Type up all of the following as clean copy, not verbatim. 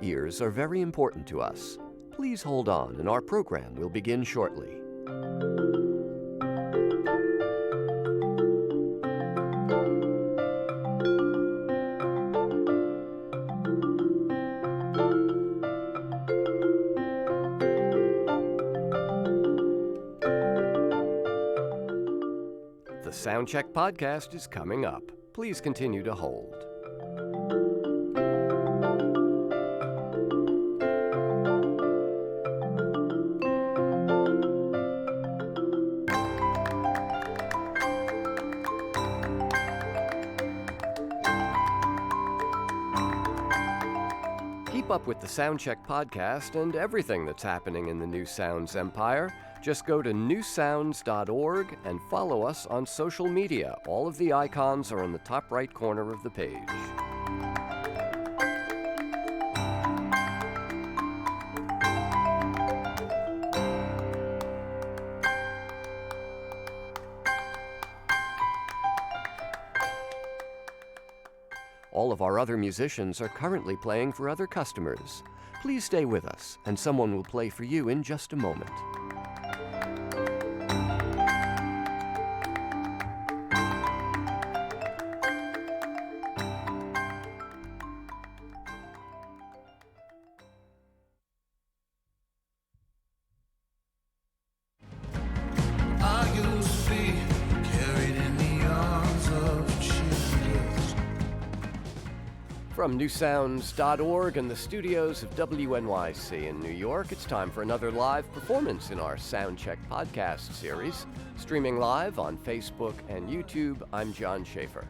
years are very important to us. Please hold on, and our program will begin shortly. The Soundcheck podcast is coming up. Please continue to hold. Keep up with the Soundcheck podcast and everything that's happening in the New Sounds empire. Just go to newsounds.org and follow us on social media. All of the icons are in the top right corner of the page. All of our other musicians are currently playing for other customers. Please stay with us, and someone will play for you in just a moment. From newsounds.org and the studios of WNYC in New York, it's time for another live performance in our Soundcheck podcast series. Streaming live on Facebook and YouTube, I'm John Schaefer.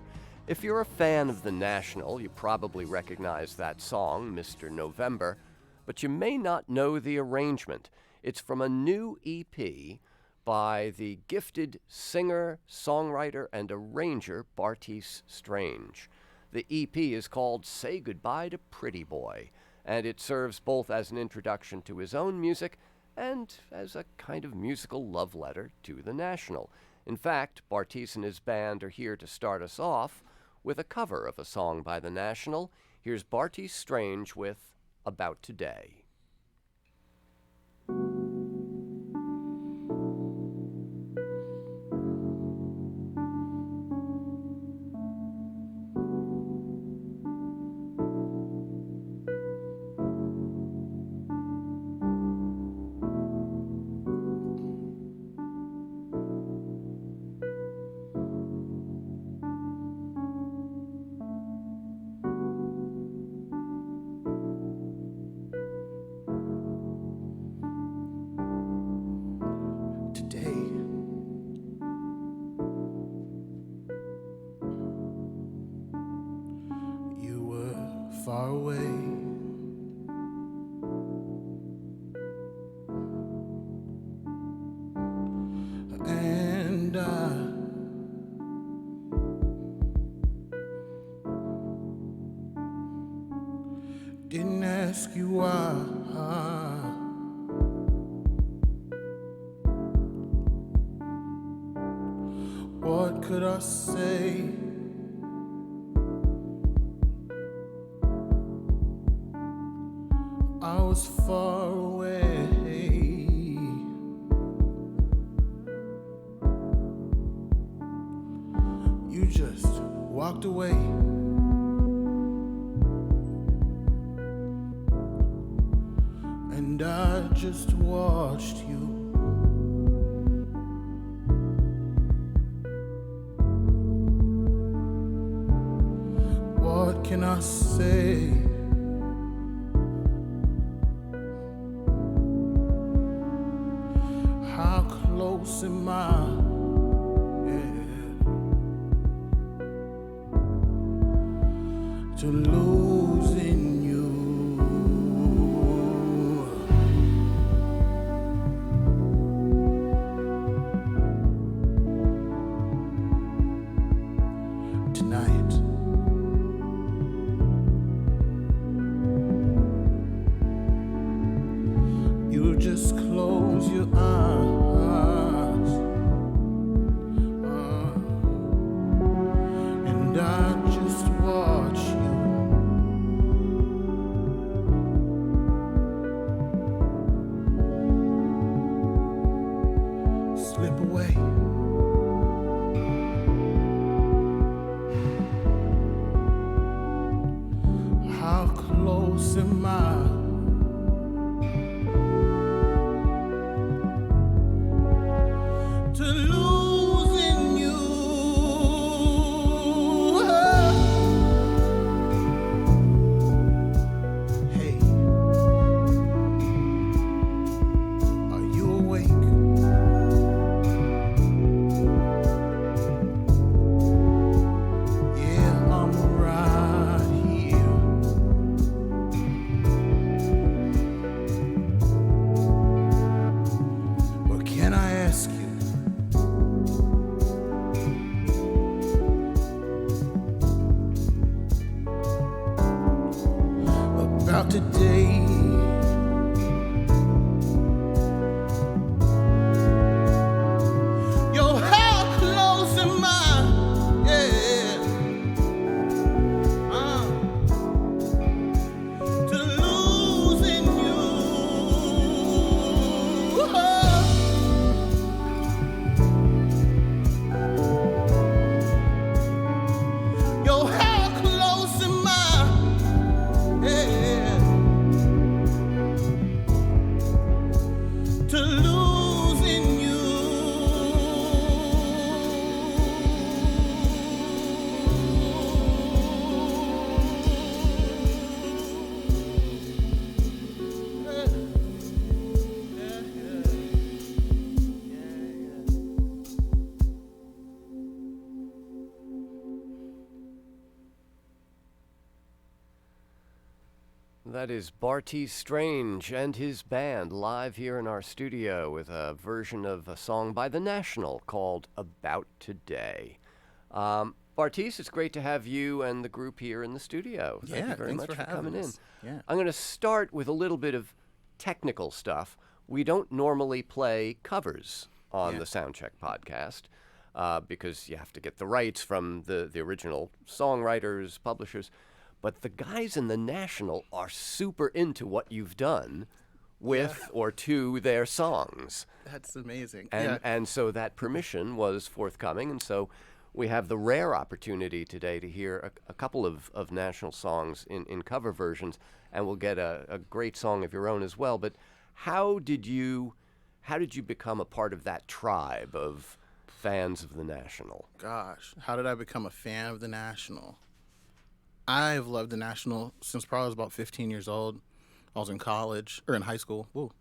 If you're a fan of The National, you probably recognize that song, Mr. November, but you may not know the arrangement. It's from a new EP by the gifted singer, songwriter, and arranger Bartees Strange. The EP is called Say Goodbye to Pretty Boy, and it serves both as an introduction to his own music and as a kind of musical love letter to The National. In fact, Bartees and his band are here to start us off with a cover of a song by The National. Here's Bartees Strange with About Today. Far away, and I didn't ask you why. What could I say? I was far away. You just walked away. And I just watched you. What can I say? How close am I? To losing you. Tonight, you just close your eyes, and I just watch you. am I? To losing you. Hey, are you awake? Yeah, I'm right here. What can I ask you? About today. Yo, how close am I? Yeah. To losing you. Yo, how close am I? Yeah. To losing you. That is Bartees Strange and his band live here in our studio with a version of a song by The National called About Today. Bartees, it's great to have you and the group here in the studio. Thank you very thanks much for for coming having in. us. Yeah. I'm going to start with a little bit of technical stuff. We don't normally play covers on Yeah. the Soundcheck podcast because you have to get the rights from the original songwriters, publishers. But the guys in the National are super into what you've done with or to their songs. That's amazing. And so that permission was forthcoming. And so we have the rare opportunity today to hear a couple of National songs in cover versions. And we'll get a great song of your own as well. But how did you become a part of that tribe of fans of the National? Gosh, how did I become a fan of the National? I've loved the National since probably I was about 15 years old. I was in college or in high school. Woo.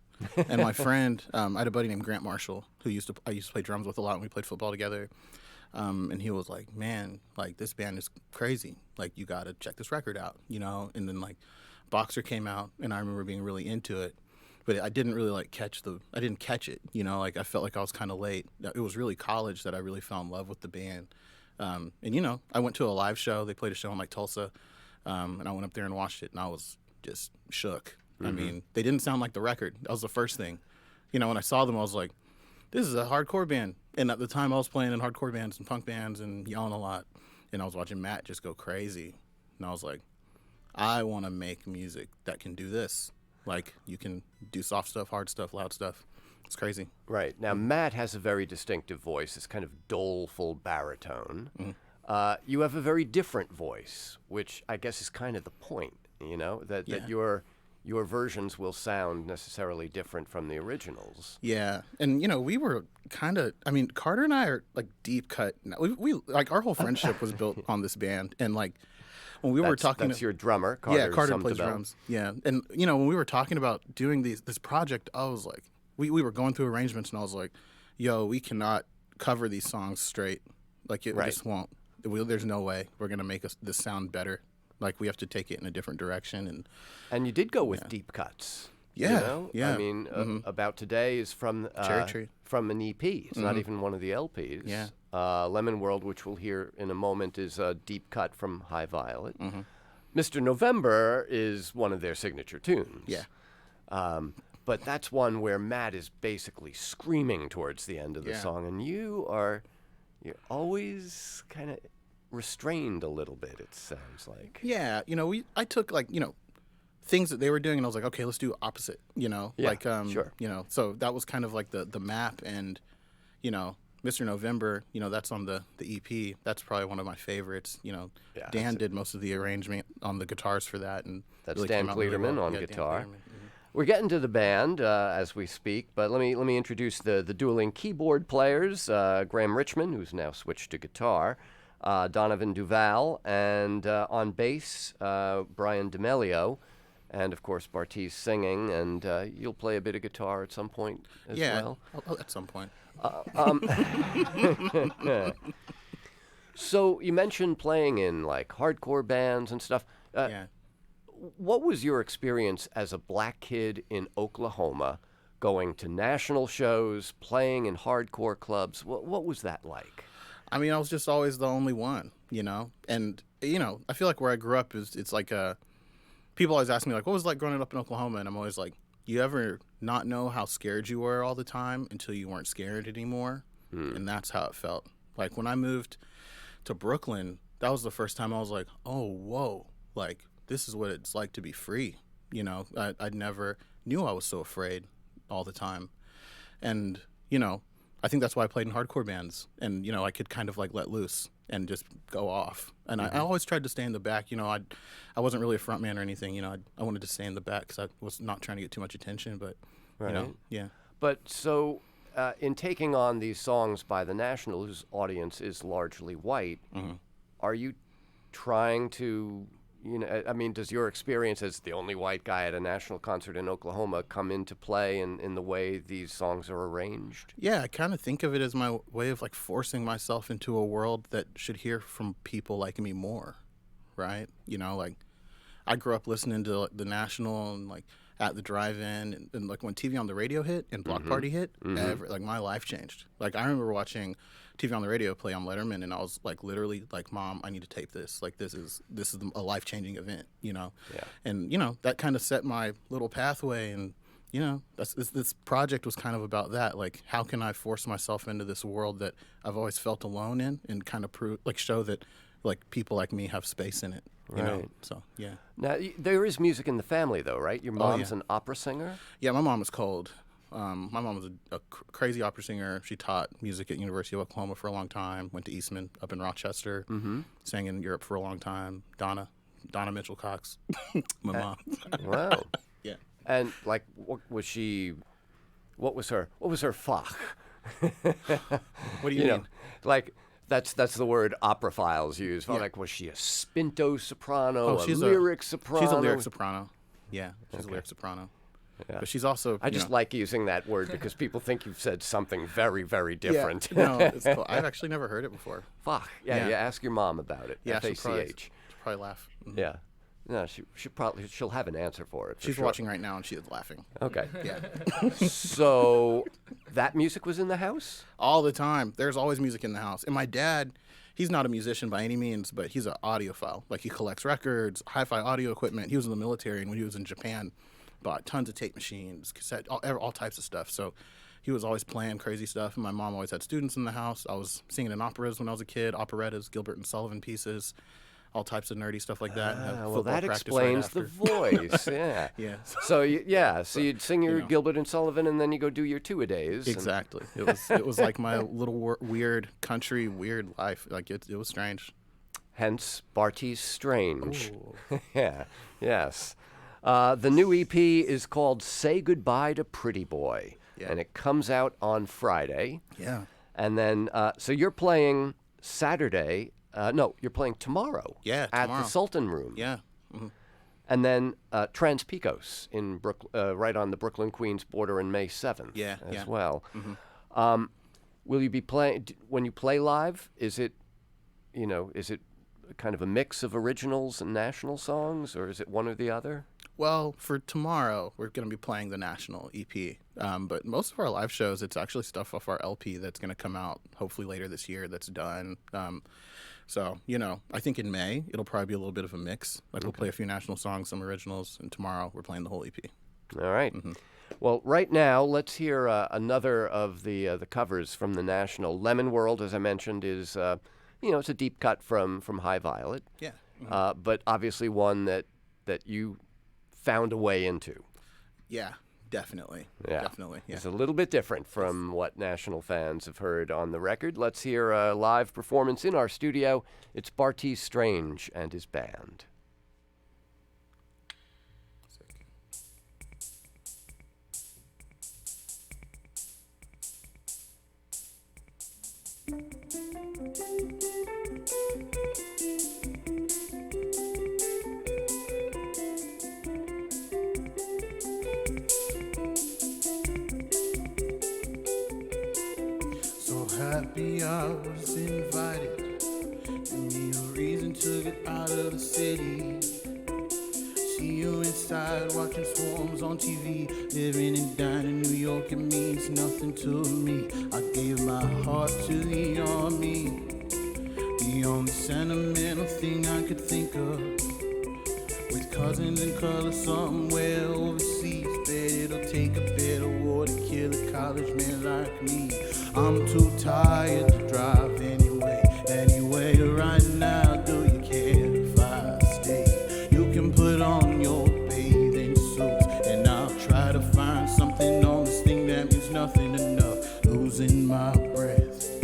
And my friend, I had a buddy named Grant Marshall who I used to play drums with a lot, and we played football together. And he was like, "Man, like this band is crazy. Like you got to check this record out, you know." And then like Boxer came out, and I remember being really into it, but I didn't really like I didn't catch it, you know. Like I felt like I was kind of late. It was really college that I really fell in love with the band. And you know, I went to a live show. They played a show in like Tulsa, and I went up there and watched it, and I was just shook. I mean, they didn't sound like the record. That was the first thing. You know, when I saw them, I was like, "This is a hardcore band." And at the time, I was playing in hardcore bands and punk bands and yelling a lot, and I was watching Matt just go crazy, and I was like, "I want to make music that can do this. Like, you can do soft stuff, hard stuff, loud stuff." It's crazy. Right. Now, Matt has a very distinctive voice, this kind of doleful baritone. You have a very different voice, which I guess is kind of the point, you know, that your versions will sound necessarily different from the originals. Yeah, and you know, we were kind of. I mean, Carter and I are like deep cut. We like our whole friendship was built on this band, and like when we were talking. That's your drummer, Carter. Yeah, Carter plays drums. Yeah, and you know, when we were talking about doing this project, I was like, we were going through arrangements, and I was like, "Yo, we cannot cover these songs straight. Like it just won't. There's no way we're gonna make this sound better. Like we have to take it in a different direction." And you did go with deep cuts. Yeah, you know? yeah. I mean, About Today is from Cherry Tree. From an EP. It's not even one of the LPs. Yeah. Lemon World, which we'll hear in a moment, is a deep cut from High Violet. Mr. November is one of their signature tunes. Yeah. But that's one where Matt is basically screaming towards the end of the song, and you're always kind of restrained a little bit, it sounds like. Yeah, you know, I took like, you know, things that they were doing, and I was like, okay, let's do opposite, you know, Yeah, like, sure. you know, so that was kind of like the map, and, you know, Mr. November, that's on the EP. That's probably one of my favorites. Yeah, Dan did most of the arrangement on the guitars for that, and That's really Dan came out really Cleaterman well. on Yeah, Dan guitar. Cleaterman. We're getting to the band as we speak, but let me introduce the dueling keyboard players: Graham Richmond, who's now switched to guitar, Donovan Duval, and on bass, Brian D'Amelio, and of course Bartees singing. And you'll play a bit of guitar at some point as well. Yeah, at some point. So you mentioned playing in like hardcore bands and stuff. Yeah. What was your experience as a black kid in Oklahoma, going to national shows, playing in hardcore clubs? What was that like? I mean, I was just always the only one, and I feel like where I grew up it's like people always ask me like, what was it like growing up in Oklahoma? And I'm always like, you ever not know how scared you were all the time until you weren't scared anymore? And that's how it felt. Like when I moved to Brooklyn, that was the first time I was like, oh, whoa, like this is what it's like to be free. I never knew I was so afraid all the time. And, I think that's why I played in hardcore bands. And, I could kind of like let loose and just go off. And I always tried to stay in the back. I wasn't really a front man or anything. I wanted to stay in the back because I was not trying to get too much attention. But, Right. yeah. But so in taking on these songs by the national, whose audience is largely white, are you trying to, I mean, does your experience as the only white guy at a national concert in Oklahoma come into play in the way these songs are arranged? Yeah, I kind of think of it as my way of like forcing myself into a world that should hear from people like me more, right? Like I grew up listening to like, the National and like at the drive-in and like when TV on the radio hit and Block Party hit, like my life changed. Like I remember watching TV on the radio play on Letterman, and I was like literally like, Mom, I need to tape this. Like this is a life-changing event, Yeah. And that kind of set my little pathway. And this project was kind of about that. Like, how can I force myself into this world that I've always felt alone in, and kind of show that like people like me have space in it. You know? Right. So yeah. Now, there is music in the family, though, right? Your mom's yeah. an opera singer? Yeah, my mom is cold. My mom was a crazy opera singer. She taught music at University of Oklahoma for a long time. Went to Eastman up in Rochester. Sang in Europe for a long time. Donna Mitchell Cox, my mom. Wow. Yeah. And like, what was her fach? What do you mean? Like that's the word opera-philes use. Yeah. Like, was she a spinto soprano, she's lyric soprano? She's a lyric soprano. Yeah, she's a lyric soprano. Yeah. But she's also. I just like using that word because people think you've said something very, very different. Yeah, no, it's cool. I've actually never heard it before. Fach. Yeah, Yeah. you ask your mom about it. Yeah, she'll F-A-C-H. probably laugh. Mhm. Yeah. No, she'll have an answer for it. For She's sure. watching right now and she is laughing. Okay. Yeah. So that music was in the house? All the time. There's always music in the house. And my dad, he's not a musician by any means, but he's an audiophile. Like he collects records, hi-fi audio equipment. He was in the military, and when he was in Japan, bought tons of tape machines, cassette, all types of stuff. So he was always playing crazy stuff. And my mom always had students in the house. I was singing in operas when I was a kid, operettas, Gilbert and Sullivan pieces, all types of nerdy stuff like that. Had Well, football that practice explains right the after. voice. Yeah. Yeah. So so you'd sing your Gilbert and Sullivan, and then you go do your two-a-days. and- Exactly. It was like my little weird country weird life. Like it was strange. Hence, Bartees Strange. Ooh. Yeah. Yes. The new EP is called "Say Goodbye to Pretty Boy," Yeah. and it comes out on Friday. Yeah. And then, so you're playing Saturday. No, you're playing tomorrow. Yeah, At tomorrow. the Sultan Room. Yeah. And then Trans Pecos in right on the Brooklyn-Queens border on May 7th. Yeah, as yeah. well. Will you be playing when you play live? Is it kind of a mix of originals and national songs, or is it one or the other? Well, for tomorrow, we're going to be playing the National EP. But most of our live shows, it's actually stuff off our LP that's going to come out hopefully later this year that's done. So, I think in May, it'll probably be a little bit of a mix. Like we'll play a few national songs, some originals, and tomorrow we're playing the whole EP. All right. Well, right now, let's hear another of the covers from the National. Lemon World, as I mentioned, is, it's a deep cut from High Violet. Yeah. But obviously one that you found a way into. Yeah, Definitely. Yeah. Definitely. Yeah. It's a little bit different from what National fans have heard on the record. Let's hear a live performance in our studio. It's Bartees Strange and his band. So happy I was invited. Give me a reason to get out of the city. See you inside watching swarms on TV. Living and dying in New York, it means nothing to me. I gave my heart to the army. The only sentimental thing I could think of. With cousins in color somewhere overseas. Bet it'll take a bit of war to kill a college man like me. I'm too tired to drive anyway. Anyway, right now, do you care if I stay? You can put on your bathing suits, and I'll try to find something on this thing that means nothing enough. Losing my breath.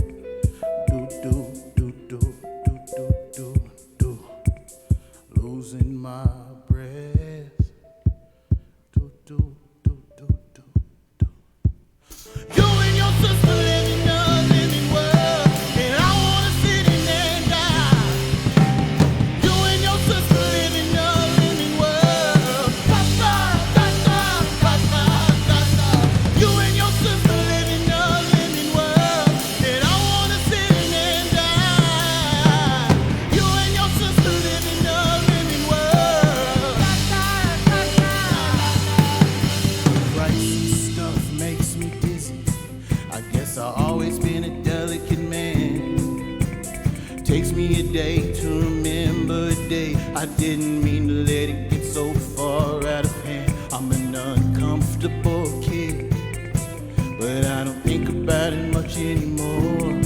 Do, do, do, do, do, do, do, do. Losing my breath. Do, do, do, do, do, do. You and your sister live in a living world, and I wanna sit in and die. You and your sister live in a living world. You and your sister live in a living world, and I wanna sit in and die. You and your sister live in a living world. Pricey stuff makes me dizzy. I guess I've always been a delicate man. Takes me a day to remember a day I didn't mean to let it get so far out of hand. I'm an uncomfortable kid, but I don't think about it much anymore.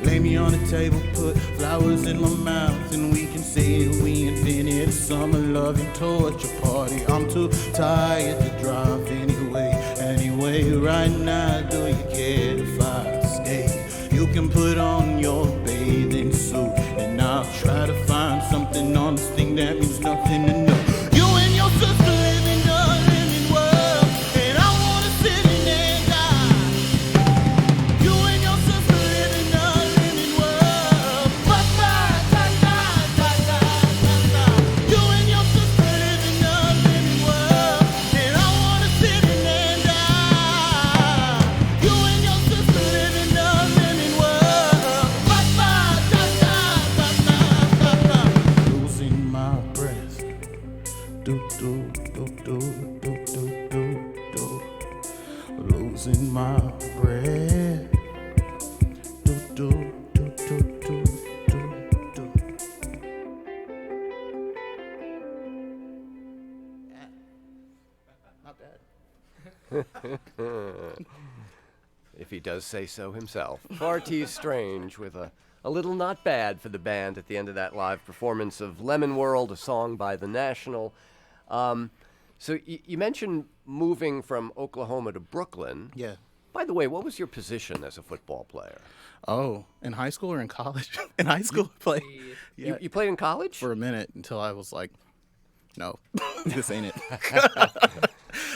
Lay me on the table, put flowers in my mouth, and we can say that we invented a summer loving torture party. I'm too tired to drive anyway. Anyway, right now, do you care if I stay? You can put on your bathing suit, and I'll try to find something on this thing that means nothing enough. You and your sister live in a living world, and I wanna sit in and die. You and your sister live in a living world. You and your sister live in a living world, and I wanna sit in and die. You and your sister live in a living world. Losing my breath. Do do do do do do do do. Losing my breath. Do do do do do do do. Not bad. If he does say so himself. Bartees Strange with a little not bad for the band at the end of that live performance of Lemon World, a song by The National. So you mentioned moving from Oklahoma to Brooklyn. Yeah. By the way, what was your position as a football player? Oh, in high school or in college? In high school, I played. Yeah, You played in college? for a minute until I was like, no, this ain't it.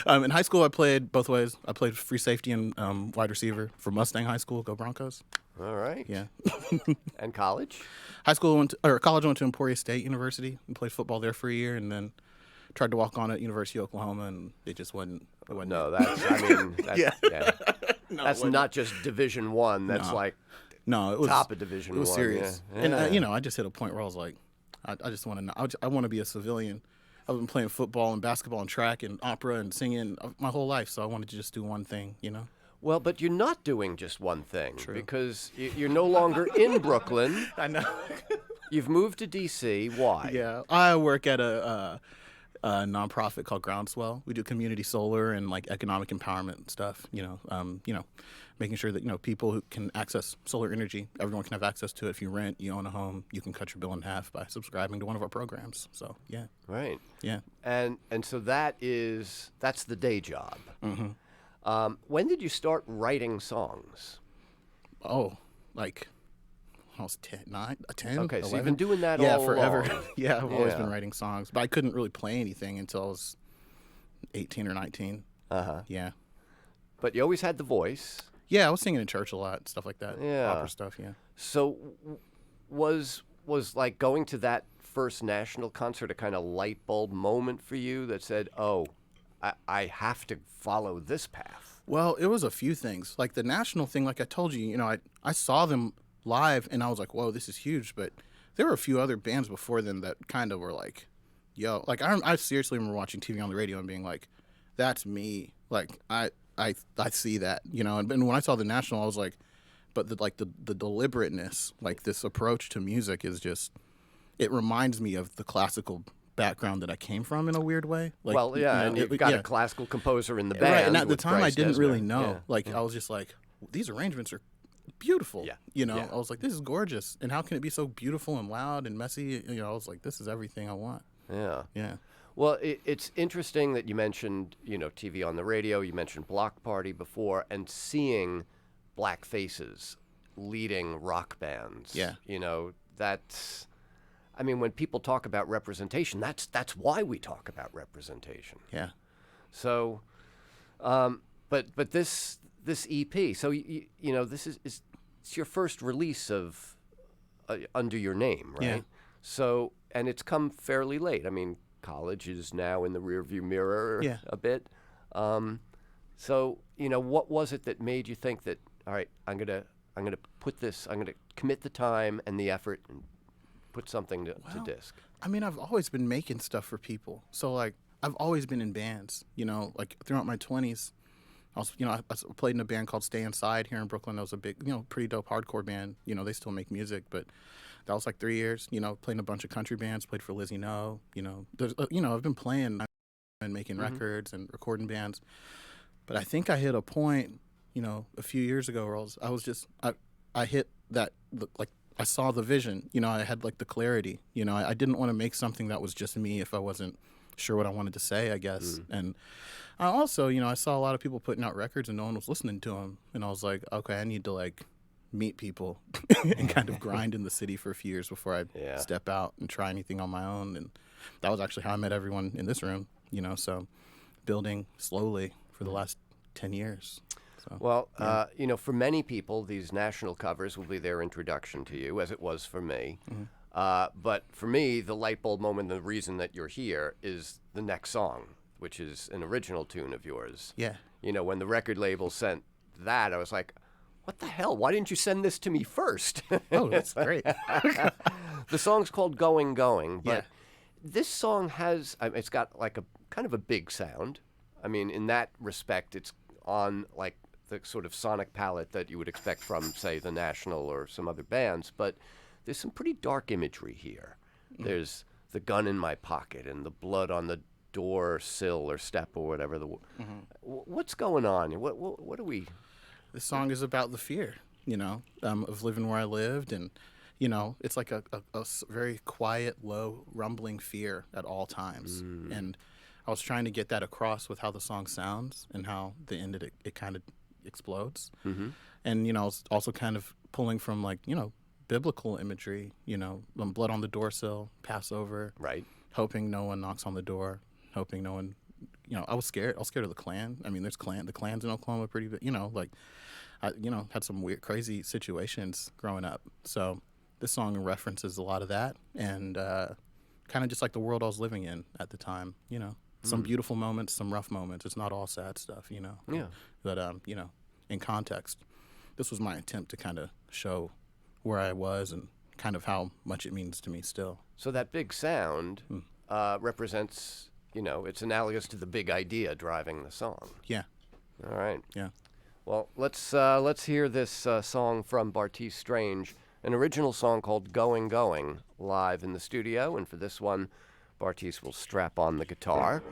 In high school, I played both ways. I played free safety and wide receiver for Mustang High School. Go Broncos. All right. Yeah. And college? College, I went to Emporia State University and played football there for a year, and then tried to walk on at University of Oklahoma, and it just wasn't. It wasn't No, it. that's, Yeah. that's No, it wasn't. not just Division One. That's No. like No, it was top of Division It was One, serious, yeah. and Yeah. I just hit a point where I was like, I just want to. I want to be a civilian. I've been playing football and basketball and track and opera and singing my whole life, so I wanted to just do one thing, you know. Well, but you're not doing just one thing. True. Because you're no longer in Brooklyn. I know. You've moved to D.C. Why? Yeah, I work at a nonprofit called Groundswell. We do community solar and like economic empowerment stuff. making sure that, people who can access solar energy, everyone can have access to it. If you rent, you own a home, you can cut your bill in half by subscribing to one of our programs. So, yeah. Right. Yeah. And so that's the day job. Mm-hmm. When did you start writing songs? Oh, like I was 10. Okay, 11? so you've been doing that yeah, all forever. along. Yeah, I've always been writing songs, but I couldn't really play anything until I was 18 or 19. Uh-huh. Yeah. But you always had the voice. Yeah, I was singing in church a lot, stuff like that. Yeah. Opera stuff, yeah. So was like going to that first national concert a kind of light bulb moment for you that said, oh, I have to follow this path? Well, it was a few things. Like the national thing, like I told you, I saw them live and I was like, whoa, this is huge. But there were a few other bands before them that kind of were like, yo, like I seriously remember watching TV on the radio and being like, that's me. Like I see that, and when I saw the national, I was like, but the deliberateness, like this approach to music is just, it reminds me of the classical background that I came from in a weird way. Like, well, yeah, and you've got a classical composer in the band. Right, and at the time Bryce I didn't Dessner. really know. Yeah. Like, I was just like, these arrangements are beautiful. Yeah. I was like, this is gorgeous. And how can it be so beautiful and loud and messy? I was like, this is everything I want. Yeah. Yeah. Well, it's interesting that you mentioned, TV on the radio. You mentioned Block Party before, and seeing black faces leading rock bands. Yeah. That's, I mean, when people talk about representation, that's why we talk about representation. Yeah. So, but this EP, so this is it's your first release of under your name, right? Yeah. So, and it's come fairly late. I mean, college is now in the rearview mirror a bit. So, what was it that made you think that, all right, I'm gonna commit the time and the effort and put something to disc? I mean, I've always been making stuff for people. So, like, I've always been in bands, like throughout my 20s. I played in a band called Stay Inside here in Brooklyn. That was a big, pretty dope hardcore band. They still make music, but that was like 3 years, playing a bunch of country bands, played for Lizzie No, there's, I've been playing and making records and recording bands. But I think I hit a point, a few years ago where I hit that, like, I saw the vision, I had like the clarity, I didn't want to make something that was just me if I wasn't sure what I wanted to say, I guess. And I also, I saw a lot of people putting out records and no one was listening to them. And I was like, okay, I need to like meet people and kind of grind in the city for a few years before I step out and try anything on my own. And that was actually how I met everyone in this room, so building slowly for the last 10 years. So, well, for many people, these national covers will be their introduction to you, as it was for me. But for me, the light bulb moment, the reason that you're here is the next song, which is an original tune of yours. Yeah. When the record label sent that, I was like, what the hell? Why didn't you send this to me first? Oh, that's great. The song's called Going, Going, but this song has, it's got like a kind of a big sound. I mean, in that respect, it's on like the sort of sonic palette that you would expect from, say, the National or some other bands, but there's some pretty dark imagery here. There's the gun in my pocket and the blood on the door sill or step or whatever. What's going on? What are we? This song is about the fear, of living where I lived. And, it's like a very quiet, low, rumbling fear at all times. And I was trying to get that across with how the song sounds and how the end of it kind of explodes. And, I was also kind of pulling from, like, biblical imagery, blood on the door sill, Passover. Right. Hoping no one knocks on the door, hoping no one, I was scared. I was scared of the Klan. I mean, the Klans in Oklahoma are pretty big, I, had some weird, crazy situations growing up. So this song references a lot of that and kind of just like the world I was living in at the time, some beautiful moments, some rough moments. It's not all sad stuff, Yeah. But, in context, this was my attempt to kind of show where I was and kind of how much it means to me still. So that big sound represents, it's analogous to the big idea driving the song. Yeah. All right. Yeah. Well, let's hear this song from Bartees Strange, an original song called Going, Going, live in the studio. And for this one, Bartees will strap on the guitar.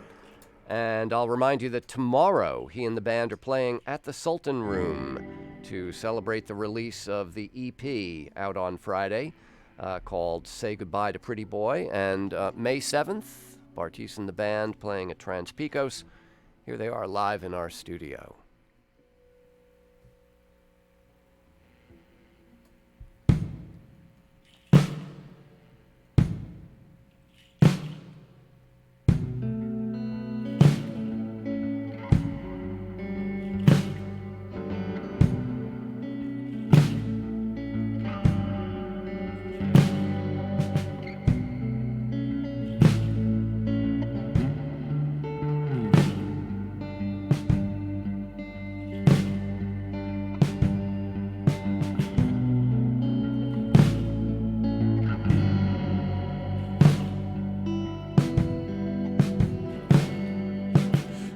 And I'll remind you that tomorrow he and the band are playing at the Sultan Room to celebrate the release of the EP out on Friday called Say Goodbye to Pretty Boy. And May 7th, Bartees and the band playing at Trans Picos. Here they are live in our studio.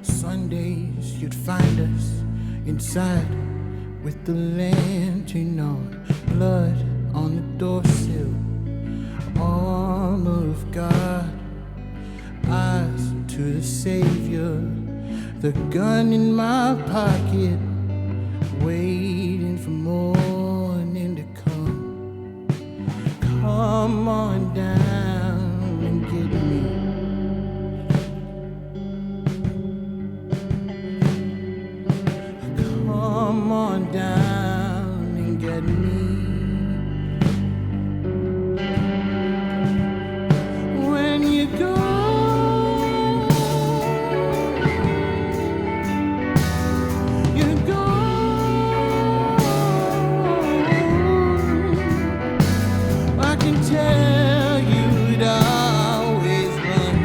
Sundays you'd find us inside with the lantern on, blood on the doorsill, armor of God, eyes to the Savior, the gun in my pocket, waiting for morning to come. Come on down and get me. Come on down and get me. When you go, you go. I can tell you'd always run.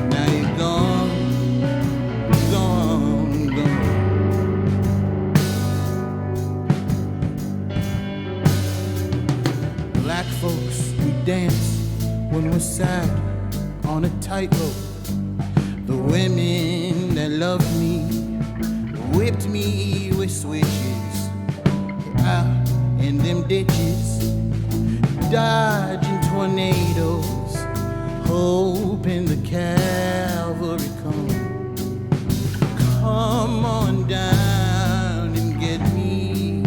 Now you're gone. Black folks, we dance when we're sad on a tightrope. The women that loved me whipped me with switches out in them ditches, dodging tornadoes, hoping the cavalry come. Come on down and get me.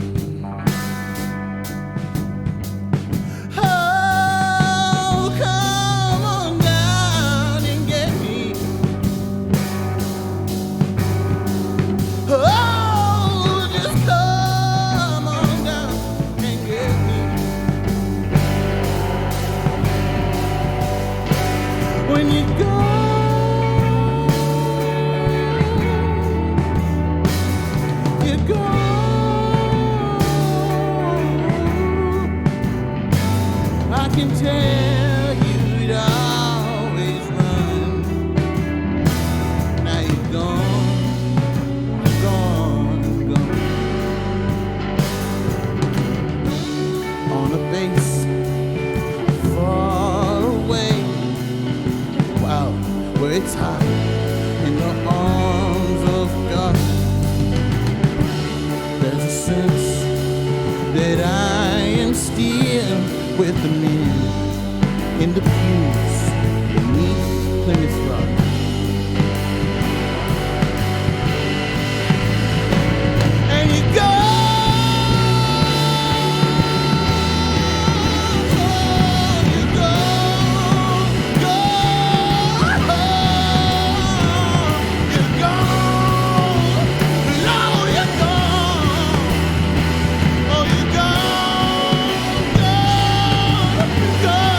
Oh, come on down and get me. Oh, just come on down and get me. When you go, I can tell you'd always run. Now you're gone, gone, gone. On a base far away, wow, where it's hot in the arms of God. There's a sense that I am still with the men in the pews beneath Plymouth Rock. And you go, you go, you're gone. No, you're gone. Oh, you're gone, gone, gone.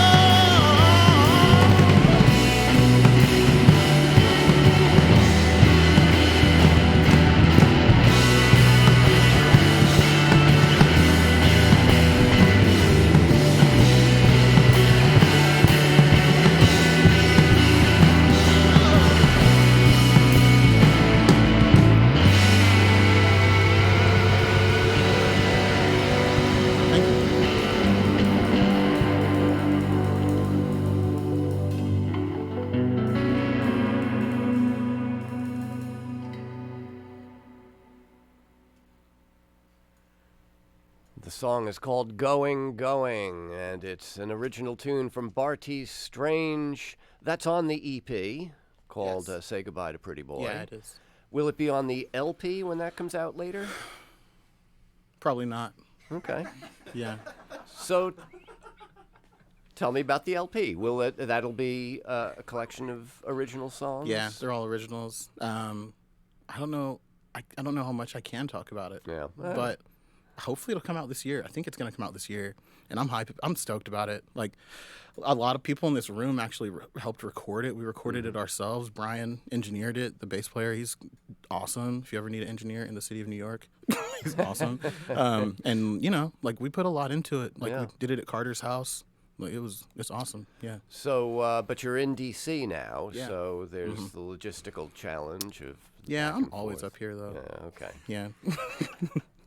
The song is called Going, Going, and it's an original tune from Bartees Strange. That's on the EP called Yes. Say Goodbye to Pretty Boy. Yeah, it is. Will it be on the LP when that comes out later? Probably not. Okay. Yeah. So tell me about the LP. That'll be a collection of original songs? Yeah, they're all originals. I don't know. I don't know how much I can talk about it. Yeah. But hopefully it'll come out this year. I think it's going to come out this year, and I'm hyped. I'm stoked about it. Like, a lot of people in this room actually helped record it. We recorded it ourselves. Brian engineered it. The bass player, he's awesome. If you ever need an engineer in the city of New York, he's awesome. And you know, like, we put a lot into it. Like, we did it at Carter's house. Like, it's awesome. Yeah. So, but you're in DC now, Yeah. so there's the logistical challenge of. Yeah, I'm always up here though. Yeah. Okay. Yeah.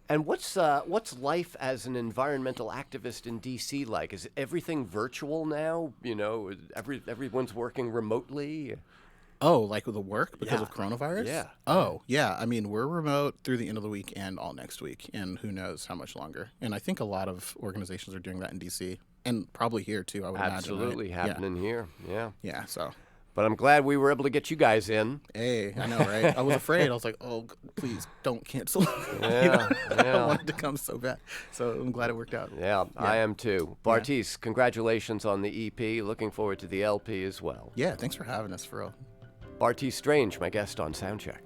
And what's life as an environmental activist in DC like? Is everything virtual now? You know, everyone's working remotely. Oh, like with the work because of coronavirus? Yeah. Oh, yeah. I mean, we're remote through the end of the week and all next week, and who knows how much longer. And I think a lot of organizations are doing that in DC, and probably here too. I would Absolutely imagine. Right? happening here. Yeah. Yeah. So. But I'm glad we were able to get you guys in. Hey, I know, right? I was afraid. I was like, oh, please don't cancel. Yeah, I wanted to come so bad. So I'm glad it worked out. Yeah, I am too. Bartees, congratulations on the EP. Looking forward to the LP as well. Yeah, thanks for having us, for real. Bartees Strange, my guest on Soundcheck.